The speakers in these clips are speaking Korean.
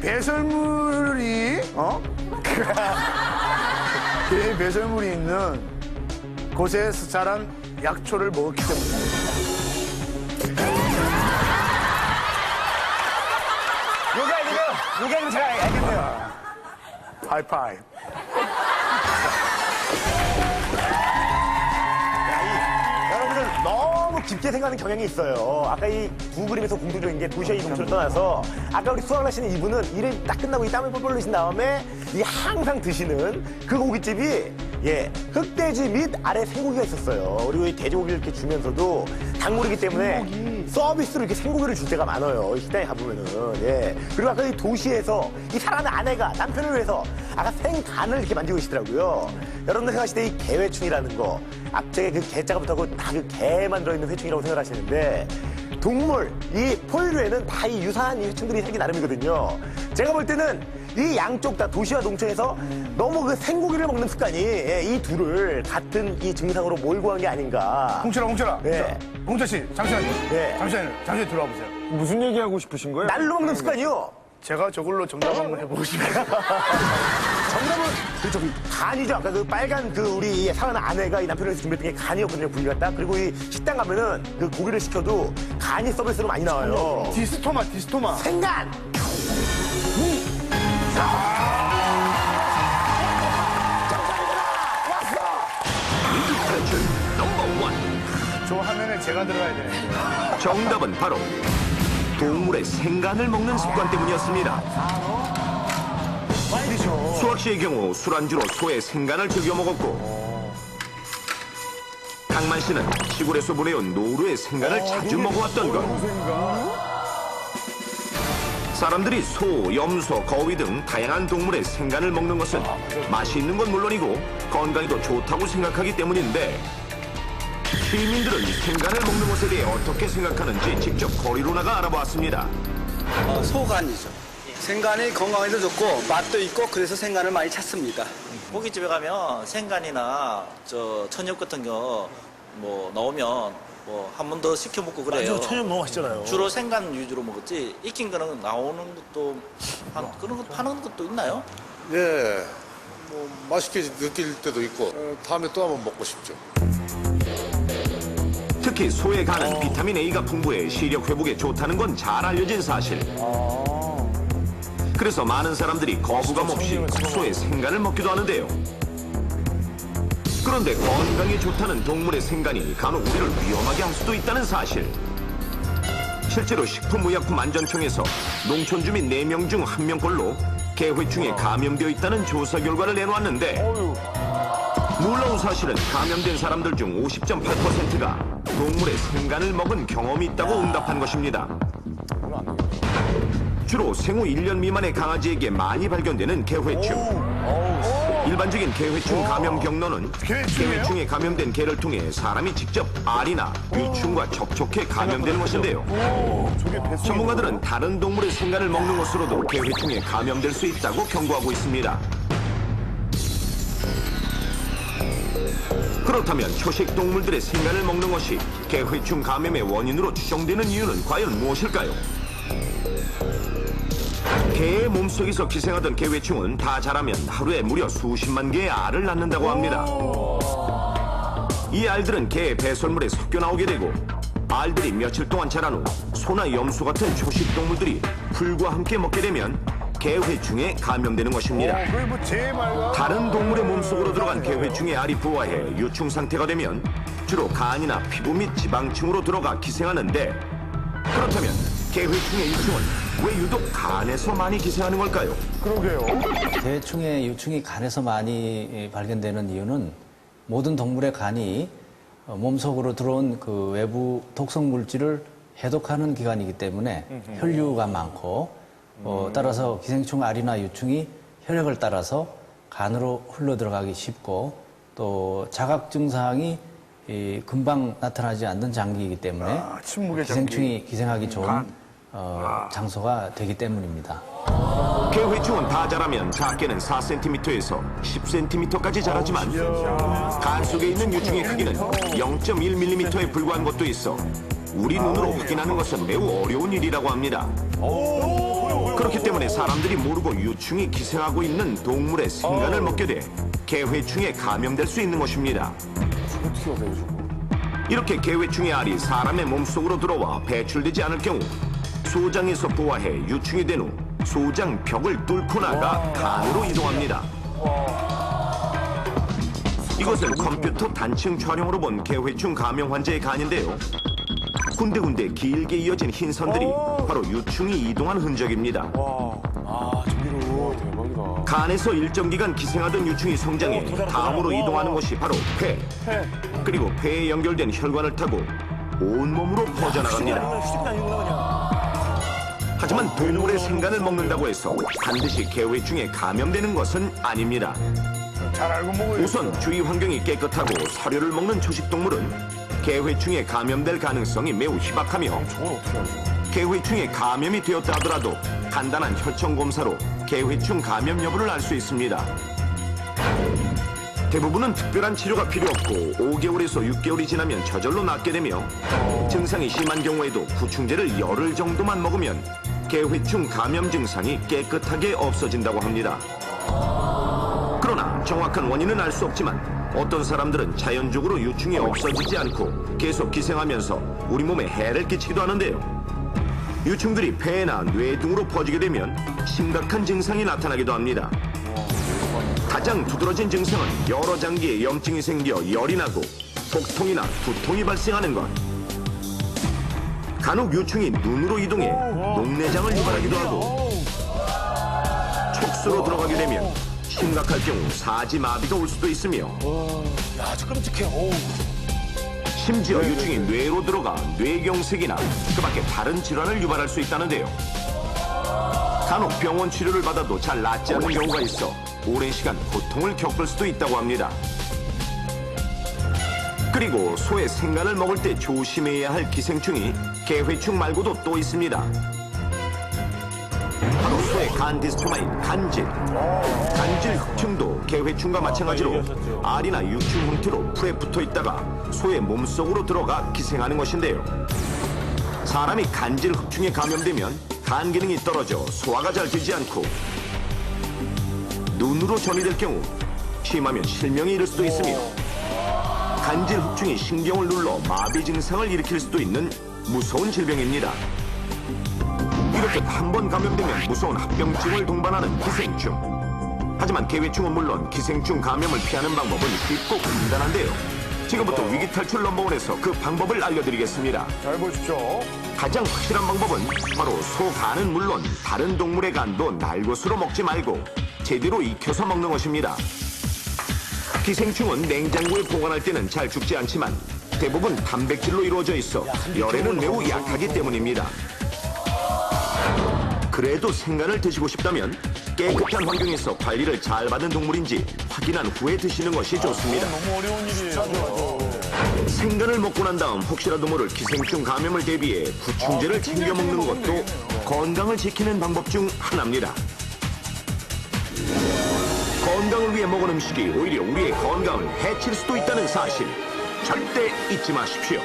배설물이 개인 배설물이 있는 곳에서 자란 약초를 먹었기 때문에. 요게 아니면 제가 알겠네요. 하이파이. 여러분들 너무 깊게 생각하는 경향이 있어요. 아까 이 두 그림에서 공통적인 게 도시와 이 농촌을 떠나서 아까 우리 수학하시는 이분은 일을 딱 끝나고 이 땀을 뻘뻘 흘리신 다음에 이 항상 드시는 그 고깃집이 흑돼지 및 아래 생고기가 있었어요. 그리고 이 돼지고기를 이렇게 주면서도 닭물이기 때문에 서비스로 이렇게 생고기를 줄 때가 많아요. 이 식당에 가보면은. 그리고 아까 이 도시에서 이 사랑하는 아내가 남편을 위해서 아까 생간을 이렇게 만지고 계시더라고요. 여러분들 생각하실 때 이 개회충이라는 거 앞쪽에 그 개자가 붙어서 다 그 개만 들어있는 회충이라고 생각하시는데 동물, 이 포유류에는 다 이 유사한 이 회충들이 살기 나름이거든요. 제가 볼 때는 이 양쪽 다 도시와 농촌에서 너무 그 생고기를 먹는 습관이 이 둘을 같은 이 증상으로 몰고 간 게 아닌가. 홍철아. 네. 홍철 씨, 잠시만요. 네. 잠시만 들어와 보세요. 무슨 얘기하고 싶으신 거예요? 날로 먹는 습관이요. 제가 저걸로 정답 한번 해보고 싶어요. 정답은 그렇죠. 간이죠. 아까 그 빨간 그 우리 사랑하는 아내가 이 남편을 위해서 준비했던 게 간이었거든요. 분리가 딱. 그리고 이 식당 가면은 그 고기를 시켜도 간이 서비스로 많이 나와요. 디스토마. 생간! 탈출 넘버 1. 저 화면에 제가 들어가야 되는데. 정답은 바로 동물의 생간을 먹는 습관 때문이었습니다. 수학 씨의 경우 술안주로 소의 생간을 즐겨 먹었고, 강만 씨는 시골에서 보내온 노루의 생간을 자주 먹어왔던 것. 사람들이 소, 염소, 거위 등 다양한 동물의 생간을 먹는 것은 맛이 있는 건 물론이고 건강에도 좋다고 생각하기 때문인데, 시민들은 생간을 먹는 것에 대해 어떻게 생각하는지 직접 거리로 나가 알아보았습니다. 소간이죠. 생간이 건강에도 좋고 맛도 있고 그래서 생간을 많이 찾습니다. 고깃집에 가면 생간이나 천엽 같은 거 뭐 나오면 뭐 한 번 더 시켜 먹고 그래요. 천연 너무 맛있잖아요. 주로 생간 위주로 먹었지 익힌 거는 나오는 것도 그런 거 파는 것도 있나요? 예, 뭐 맛있게 느낄 때도 있고 다음에 또 한번 먹고 싶죠. 특히 소의 간은 비타민 A가 풍부해 시력 회복에 좋다는 건 잘 알려진 사실. 그래서 많은 사람들이 거부감 없이 소의 생간을 먹기도 하는데요. 그런데 건강에 좋다는 동물의 생간이 간혹 우리를 위험하게 할 수도 있다는 사실. 실제로 식품의약품안전청에서 농촌 주민 4명 중 1명꼴로 개회충에 감염되어 있다는 조사 결과를 내놓았는데, 놀라운 사실은 감염된 사람들 중 50.8%가 동물의 생간을 먹은 경험이 있다고 응답한 것입니다. 주로 생후 1년 미만의 강아지에게 많이 발견되는 개회충. 일반적인 개회충 감염 경로는 개회충에 감염된 개를 통해 사람이 직접 알이나 유충과 접촉해 감염되는 것인데요. 전문가들은 다른 동물의 생간을 먹는 것으로도 개회충에 감염될 수 있다고 경고하고 있습니다. 그렇다면 초식 동물들의 생간을 먹는 것이 개회충 감염의 원인으로 추정되는 이유는 과연 무엇일까요? 개의 몸속에서 기생하던 개회충은 다 자라면 하루에 무려 수십만 개의 알을 낳는다고 합니다. 이 알들은 개의 배설물에 섞여 나오게 되고, 알들이 며칠 동안 자란 후 소나 염소 같은 초식 동물들이 풀과 함께 먹게 되면 개회충에 감염되는 것입니다. 다른 동물의 몸속으로 들어간 개회충의 알이 부화해 유충 상태가 되면 주로 간이나 피부 및 지방층으로 들어가 기생하는데, 그렇다면 개회충의 유충은 왜 유독 간에서 많이 기생하는 걸까요? 개회충의 유충이 간에서 많이 발견되는 이유는 모든 동물의 간이 몸속으로 들어온 그 외부 독성 물질을 해독하는 기관이기 때문에 혈류가 많고, 따라서 기생충 알이나 유충이 혈액을 따라서 간으로 흘러 들어가기 쉽고, 또 자각 증상이 금방 나타나지 않는 장기이기 때문에 기생충이 기생하기 좋은 장소가 되기 때문입니다. 개회충은 다 자라면 작게는 4cm에서 10cm까지 자라지만 간 속에 있는 유충의 크기는 0.1mm에 불과한 것도 있어 우리 눈으로 확인하는 것은 매우 어려운 일이라고 합니다. 그렇기 때문에 사람들이 모르고 유충이 기생하고 있는 동물의 생간을 먹게 돼 개회충에 감염될 수 있는 것입니다. 이렇게 개회충의 알이 사람의 몸속으로 들어와 배출되지 않을 경우 소장에서 부화해 유충이 된 후 소장 벽을 뚫고 나가 간으로 이동합니다. 이것은 컴퓨터 단층 촬영으로 본 개회충 감염 환자의 간인데요. 군데군데 길게 이어진 흰 선들이 바로 유충이 이동한 흔적입니다. 간에서 일정 기간 기생하던 유충이 성장해 다음으로 이동하는 곳이 바로 폐. 그리고 폐에 연결된 혈관을 타고 온몸으로 퍼져나갑니다. 하지만 동물의 생간을 먹는다고 해서 반드시 개회충에 감염되는 것은 아닙니다. 잘 알고 먹어요. 우선 주위 환경이 깨끗하고 사료를 먹는 초식동물은 개회충에 감염될 가능성이 매우 희박하며 개회충에 감염이 되었다 하더라도 간단한 혈청 검사로 개회충 감염 여부를 알 수 있습니다. 대부분은 특별한 치료가 필요 없고 5개월에서 6개월이 지나면 저절로 낫게 되며 증상이 심한 경우에도 구충제를 열흘 정도만 먹으면 개회충 감염 증상이 깨끗하게 없어진다고 합니다. 그러나 정확한 원인은 알 수 없지만 어떤 사람들은 자연적으로 유충이 없어지지 않고 계속 기생하면서 우리 몸에 해를 끼치기도 하는데요. 유충들이 폐나 뇌 등으로 퍼지게 되면 심각한 증상이 나타나기도 합니다. 가장 두드러진 증상은 여러 장기에 염증이 생겨 열이 나고 복통이나 두통이 발생하는 것. 간혹 유충이 눈으로 이동해 녹내장을 유발하기도 하고 촉수로 들어가게 되면 심각할 경우 사지마비가 올 수도 있으며 심지어 유충이 뇌로 들어가 뇌경색이나 그 밖에 다른 질환을 유발할 수 있다는데요. 간혹 병원 치료를 받아도 잘 낫지 않는 경우가 있어 오랜 시간 고통을 겪을 수도 있다고 합니다. 그리고 소의 생간을 먹을 때 조심해야 할 기생충이 개회충 말고도 또 있습니다. 바로 소의 간 디스토마인 간질. 간질 흑충도 개회충과 마찬가지로 알이나 유충 형태로 풀에 붙어 있다가 소의 몸속으로 들어가 기생하는 것인데요. 사람이 간질 흑충에 감염되면 간 기능이 떨어져 소화가 잘 되지 않고 눈으로 전이될 경우 심하면 실명에 이를 수도 있으며 간질 흑충이 신경을 눌러 마비 증상을 일으킬 수도 있는 무서운 질병입니다. 이렇게 한 번 감염되면 무서운 합병증을 동반하는 기생충. 하지만 개회충은 물론 기생충 감염을 피하는 방법은 쉽고 간단한데요. 지금부터 위기 탈출 넘버원에서 그 방법을 알려드리겠습니다. 잘 보십시오. 가장 확실한 방법은 바로 소 간은 물론 다른 동물의 간도 날것으로 먹지 말고 제대로 익혀서 먹는 것입니다. 기생충은 냉장고에 보관할 때는 잘 죽지 않지만 대부분 단백질로 이루어져 있어 열에는 매우 약하기 때문입니다. 그래도 생간을 드시고 싶다면 깨끗한 환경에서 관리를 잘 받은 동물인지 확인한 후에 드시는 것이 좋습니다. 너무 어려운 일이에요. 생간을 먹고 난 다음 혹시라도 모를 기생충 감염을 대비해 구충제를 챙겨 먹는 것도 건강을 지키는 방법 중 하나입니다. 건강을 위해 먹은 음식이 오히려 우리의 건강을 해칠 수도 있다는 사실 절대 잊지 마십시오.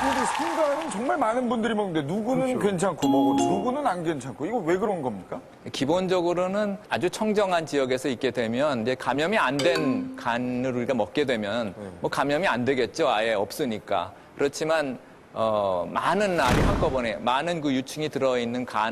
근데 생간은 정말 많은 분들이 먹는데 누구는 괜찮고 먹고 누구는 안 괜찮고 이거 왜 그런 겁니까? 기본적으로는 아주 청정한 지역에서 있게 되면 이제 감염이 안 된 간을 우리가 먹게 되면 뭐 감염이 안 되겠죠. 아예 없으니까. 그렇지만 많은 알이 한꺼번에 많은 그 유충이 들어있는 간